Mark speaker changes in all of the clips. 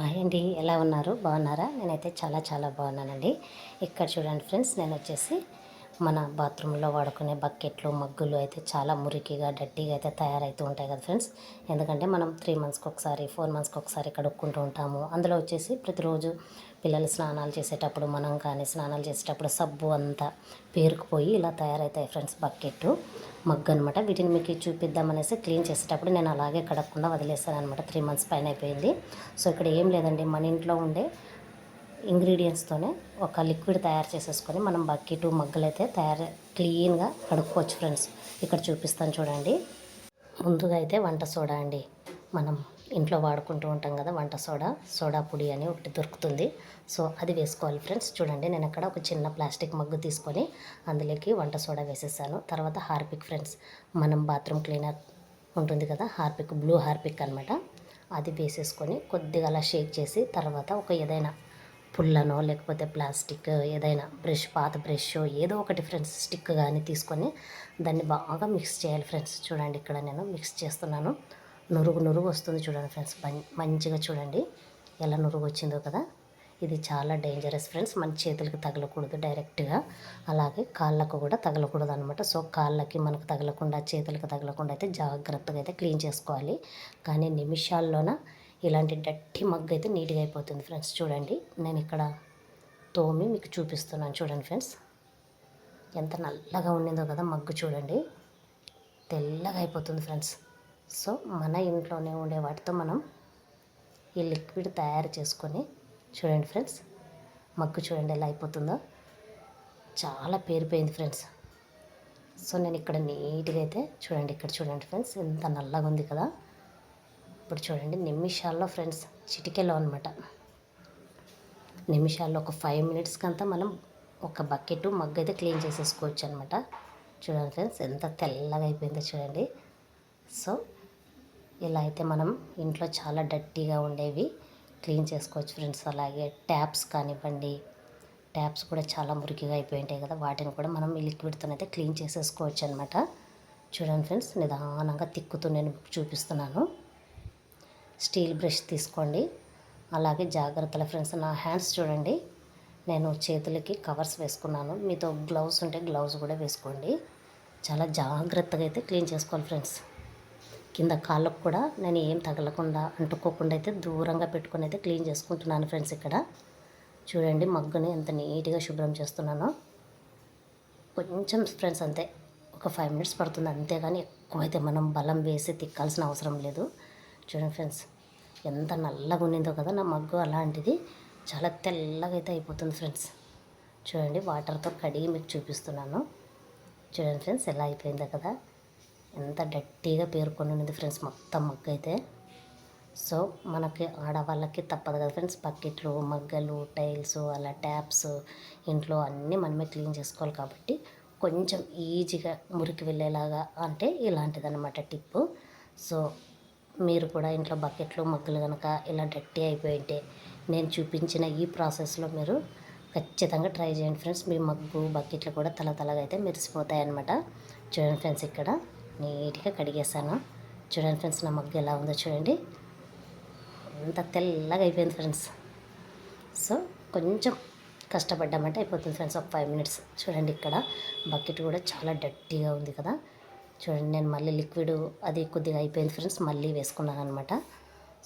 Speaker 1: Hi అండి, ఎలా ఉన్నారు? బాగున్నారా? నేనైతే చాలా బాగున్నానండి. ఇక్కడ చూడండి ఫ్రెండ్స్, నేను వచ్చేసి మన బాత్రూంలో వాడుకునే బకెట్లు, మగ్గులు అయితే చాలా మురికిగా డర్టీగా అయితే తయారవుతూ ఉంటాయి కదా ఫ్రెండ్స్. ఎందుకంటే మనం 3 మంత్స్కి ఒకసారి 4 మంత్స్కి ఒకసారి కడుక్కుంటూ ఉంటాము. అందులో వచ్చేసి ప్రతిరోజు పిల్లలు స్నానాలు చేసేటప్పుడు, మనం కానీ స్నానాలు చేసేటప్పుడు సబ్బు అంతా పేరుకుపోయి ఇలా తయారవుతాయి ఫ్రెండ్స్ బకెట్, మగ్గు అనమాట. వీటిని మీకు చూపిద్దామనేసి క్లీన్ చేసేటప్పుడు నేను అలాగే కడగకుండా వదిలేస్తాను అనమాట. 3 మంత్స్ పైన అయిపోయింది. సో ఇక్కడ ఏం లేదండి, మన ఇంట్లో ఉండే ఇంగ్రీడియంట్స్తోనే ఒక లిక్విడ్ తయారు చేసేసుకొని మనం బకెట్ మగ్గులు అయితే క్లీన్గా కడుక్కోవచ్చు ఫ్రెండ్స్. ఇక్కడ చూపిస్తాను చూడండి. ముందుగా అయితే వంట సోడా అండి, మనం ఇంట్లో వాడుకుంటూ ఉంటాం కదా వంట సోడా పొడి అని ఒకటి దొరుకుతుంది. సో అది వేసుకోవాలి ఫ్రెండ్స్. చూడండి, నేను అక్కడ ఒక చిన్న ప్లాస్టిక్ మగ్గు తీసుకొని అందులోకి వంట సోడా వేసేసాను. తర్వాత హార్పిక్ ఫ్రెండ్స్, మనం బాత్రూమ్ క్లీనర్ ఉంటుంది కదా, హార్పిక్, బ్లూ హార్పిక్ అనమాట. అది వేసేసుకొని కొద్దిగా అలా షేక్ చేసి, తర్వాత ఒక ఏదైనా పుల్లనో లేకపోతే ప్లాస్టిక్ ఏదైనా బ్రష్, పాత బ్రష్ ఏదో ఒకటి ఫ్రెండ్స్, స్టిక్ కానీ తీసుకొని దాన్ని బాగా మిక్స్ చేయాలి ఫ్రెండ్స్. చూడండి, ఇక్కడ నేను మిక్స్ చేస్తున్నాను. నురుగు వస్తుంది చూడండి ఫ్రెండ్స్, మంచిగా చూడండి ఎలా నురుగు వచ్చిందో కదా. ఇది చాలా డేంజరస్ ఫ్రెండ్స్, మన చేతులకు తగలకూడదు డైరెక్ట్గా, అలాగే కాళ్ళకు కూడా తగలకూడదు అనమాట. సో కాళ్ళకి మనకు తగలకుండా, చేతులకు తగలకుండా అయితే జాగ్రత్తగా అయితే క్లీన్ చేసుకోవాలి. కానీ నిమిషాల్లోన ఇలాంటి డట్టి మగ్గు అయితే నీట్గా అయిపోతుంది ఫ్రెండ్స్. చూడండి, నేను ఇక్కడ తోమి మీకు చూపిస్తున్నాను చూడండి ఫ్రెండ్స్. ఎంత నల్లగా ఉండిందో కదా మగ్గు, చూడండి తెల్లగా అయిపోతుంది ఫ్రెండ్స్. సో మన ఇంట్లోనే ఉండే వాటితో మనం ఈ లిక్విడ్ తయారు చేసుకొని, చూడండి ఫ్రెండ్స్ మగ్గు చూడండి ఎలా అయిపోతుందో, చాలా పేరిపోయింది ఫ్రెండ్స్. సో నేను ఇక్కడ నీట్గా అయితే చూడండి, ఇక్కడ చూడండి ఫ్రెండ్స్ ఎంత నల్లగా ఉంది కదా. ఇప్పుడు చూడండి, నిమిషాల్లో ఫ్రెండ్స్, చిటికెలో అనమాట, నిమిషాల్లో ఒక 5 మినిట్స్కి అంతా మనం ఒక బకెట్ మగ్గు అయితే క్లీన్ చేసేసుకోవచ్చు అనమాట. చూడండి ఫ్రెండ్స్ ఎంత తెల్లగా అయిపోయిందో చూడండి. సో ఇలా అయితే మనం ఇంట్లో చాలా డర్టీగా ఉండేవి క్లీన్ చేసుకోవచ్చు ఫ్రెండ్స్. అలాగే ట్యాప్స్ కానివ్వండి, ట్యాప్స్ కూడా చాలా మురికిగా అయిపోయి ఉంటాయి కదా, వాటిని కూడా మనం ఈ లిక్విడ్తో అయితే క్లీన్ చేసేసుకోవచ్చు అనమాట. చూడండి ఫ్రెండ్స్, నిదానంగా తిక్కుతూ నేను చూపిస్తున్నాను. స్టీల్ బ్రష్ తీసుకోండి. అలాగే జాగ్రత్తల ఫ్రెండ్స్, నా హ్యాండ్స్ చూడండి, నేను చేతులకి కవర్స్ వేసుకున్నాను. మీతో గ్లౌస్ ఉంటే గ్లౌస్ కూడా వేసుకోండి. చాలా జాగ్రత్తగా అయితే క్లీన్ చేసుకోవాలి ఫ్రెండ్స్. కింద కాళ్ళకు కూడా నేను ఏం తగలకుండా, అంటుకోకుండా అయితే దూరంగా పెట్టుకొని అయితే క్లీన్ చేసుకుంటున్నాను ఫ్రెండ్స్. ఇక్కడ చూడండి మగ్గుని ఎంత నీట్గా శుభ్రం చేస్తున్నానో. కొంచెం ఫ్రెండ్స్ అంతే, ఒక 5 మినిట్స్ పడుతుంది అంతేగాని ఎక్కువైతే మనం బలం వేసి తిక్కాల్సిన అవసరం లేదు. చూడండి ఫ్రెండ్స్ ఎంత నల్లగా ఉన్నిందో కదా నా మగ్గు, అలాంటిది చాలా తెల్లగా అయితే అయిపోతుంది ఫ్రెండ్స్. చూడండి, వాటర్తో కడిగి మీకు చూపిస్తున్నాను. చూడండి ఫ్రెండ్స్ ఎలా అయిపోయిందో కదా, ఎంత డట్టీగా పేరుకొని ఉన్నది ఫ్రెండ్స్ మొత్తం మగ్గు అయితే. సో మనకి ఆడవాళ్ళకి తప్పదు కదా ఫ్రెండ్స్, బకెట్లు, మగ్గలు, టైల్స్, అలా ట్యాప్స్ ఇంట్లో అన్నీ మనమే క్లీన్ చేసుకోవాలి. కాబట్టి కొంచెం ఈజీగా మురికి వెళ్ళేలాగా అంటే ఇలాంటిదన్నమాట టిప్పు. సో మీరు కూడా ఇంట్లో బకెట్లు, మగ్గులు కనుక ఇలా డర్టీ అయిపోయింటే నేను చూపించిన ఈ ప్రాసెస్లో మీరు ఖచ్చితంగా ట్రై చేయండి ఫ్రెండ్స్. మీ మగ్గు, బకెట్లు కూడా తలగా అయితే మెరిసిపోతాయి అన్నమాట. చూడండి ఫ్రెండ్స్, ఇక్కడ నీట్గా కడిగేసాను. చూడండి ఫ్రెండ్స్ నా మగ్గు ఎలా ఉందో చూడండి, ఎంత తెల్లగా అయిపోయింది ఫ్రెండ్స్. సో కొంచెం కష్టపడ్డామంటే అయిపోతుంది ఫ్రెండ్స్, ఒక 5 మినిట్స్. చూడండి, ఇక్కడ బకెట్ కూడా చాలా డర్టీగా ఉంది కదా. చూడండి, నేను మళ్ళీ లిక్విడ్ అది కొద్దిగా అయిపోయింది ఫ్రెండ్స్, మళ్ళీ వేసుకున్నాను అనమాట.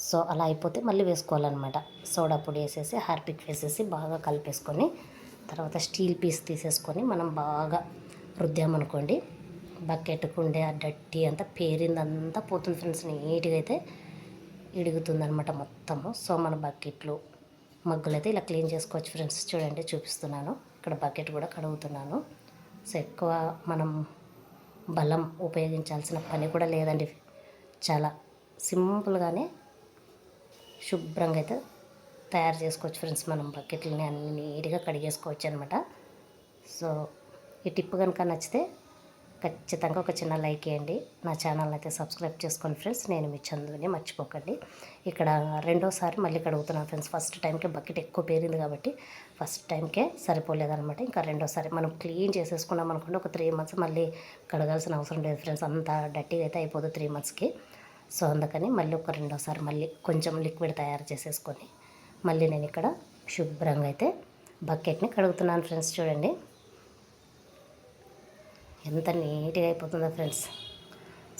Speaker 1: సో అలా అయిపోతే మళ్ళీ వేసుకోవాలన్నమాట. సోడా పొడి వేసేసి, హార్పిక్ వేసేసి బాగా కలిపేసుకొని, తర్వాత స్టీల్ పీస్ తీసేసుకొని మనం బాగా రుద్దామనుకోండి, బకెట్కు ఉండే ఆ డర్టీ అంతా పేరిందంతా పోతుంది ఫ్రెండ్స్. నీట్గా అయితే ఇడుగుతుందనమాట మొత్తము. సో మన బకెట్లు, మగ్గులు అయితే ఇలా క్లీన్ చేసుకోవచ్చు ఫ్రెండ్స్. చూడండి చూపిస్తున్నాను, ఇక్కడ బకెట్ కూడా కడుగుతున్నాను. సో ఎక్కువ మనం బలం ఉపయోగించాల్సిన పని కూడా లేదండి, చాలా సింపుల్గానే శుభ్రంగా అయితే తయారు చేసుకోవచ్చు ఫ్రెండ్స్. మనం బకెట్లని అన్ని నీట్గా కడిగేసుకోవచ్చు అనమాట. సో ఈ టిప్ కనుక నచ్చితే ఖచ్చితంగా ఒక చిన్న లైక్ ఇవ్వండి. నా ఛానల్ని అయితే సబ్స్క్రైబ్ చేసుకోండి ఫ్రెండ్స్. నేను మీ చందుని మర్చిపోకండి. ఇక్కడ రెండోసారి మళ్ళీ కడుగుతున్నాను ఫ్రెండ్స్. ఫస్ట్ టైంకే బకెట్ ఎక్కువ పేరింది కాబట్టి ఫస్ట్ టైంకే సరిపోలేదనమాట. ఇంకా రెండోసారి మనం క్లీన్ చేసేసుకున్నాం అనుకోండి, ఒక 3 మంత్స్ మళ్ళీ కడగాల్సిన అవసరం లేదు ఫ్రెండ్స్. అంత డట్టీగా అయితే అయిపోదు 3 మంత్స్కి. సో అందుకని మళ్ళీ ఒక రెండోసారి మళ్ళీ కొంచెం లిక్విడ్ తయారు చేసేసుకొని మళ్ళీ నేను ఇక్కడ శుభ్రంగా అయితే బకెట్ని కడుగుతున్నాను ఫ్రెండ్స్. చూడండి ఎంత నీట్గా అయిపోతుందో ఫ్రెండ్స్.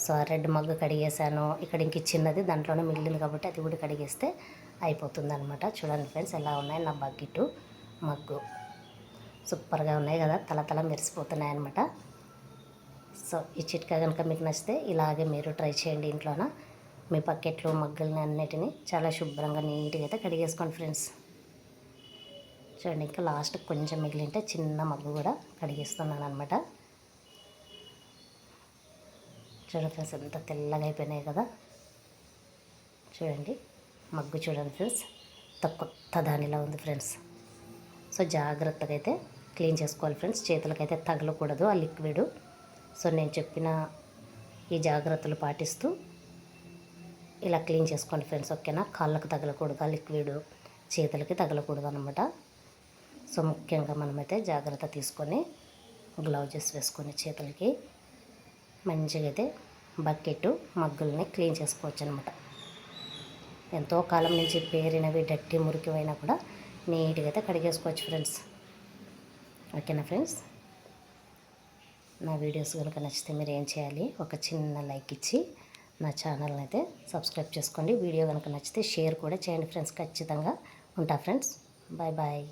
Speaker 1: సో ఆ రెడ్ మగ్గు కడిగేసాను. ఇక్కడ ఇంక చిన్నది దాంట్లోనే మిగిలింది కాబట్టి అది కూడా కడిగేస్తే అయిపోతుంది అనమాట. చూడండి ఫ్రెండ్స్ ఎలా ఉన్నాయి నా బకెట్ మగ్గు. సూపర్గా ఉన్నాయి కదా, తల మెరిసిపోతున్నాయి అనమాట. సో ఈ చిట్కా కనుక మీకు నచ్చితే ఇలాగే మీరు ట్రై చేయండి ఇంట్లోన. మీ బకెట్లు మగ్గుల్ని అన్నిటిని చాలా శుభ్రంగా నీట్గా అయితే కడిగేసుకోండి ఫ్రెండ్స్. చూడండి ఇంకా లాస్ట్ కొంచెం మిగిలింటే చిన్న మగ్గు కూడా కడిగేస్తున్నాను అనమాట. చూడండి ఫ్రెండ్స్ ఎంత తెల్లగా అయిపోయినాయి కదా. చూడండి మగ్గు చూడండి ఫ్రెండ్స్ కొత్త దానిలా ఉంది ఫ్రెండ్స్. సో జాగ్రత్తగా అయితే క్లీన్ చేసుకోవాలి ఫ్రెండ్స్. చేతులకైతే తగలకూడదు ఆ లిక్విడ్. సో నేను చెప్పిన ఈ జాగ్రత్తలు పాటిస్తూ ఇలా క్లీన్ చేసుకోండి ఫ్రెండ్స్. ఓకేనా, కాళ్ళకు తగలకూడదు ఆ లిక్విడ్, చేతులకి తగలకూడదు అనమాట. సో ముఖ్యంగా మనమైతే జాగ్రత్త తీసుకొని గ్లౌజెస్ వేసుకొని చేతులకి మంచిగా అయితే బకెట్ మగ్గుల్ని క్లీన్ చేసుకోవచ్చు అనమాట. ఎంతో కాలం నుంచి పేరినవి డట్టి మురికివైనా కూడా నీట్గా అయితే కడిగేసుకోవచ్చు ఫ్రెండ్స్. ఓకేనా ఫ్రెండ్స్, నా వీడియోస్ కనుక నచ్చితే మీరు ఏం చేయాలి, ఒక చిన్న లైక్ ఇచ్చి నా ఛానల్ని అయితే సబ్స్క్రైబ్ చేసుకోండి. వీడియో కనుక నచ్చితే షేర్ కూడా చేయండి ఫ్రెండ్స్. ఖచ్చితంగా ఉంటా ఫ్రెండ్స్. Bye bye.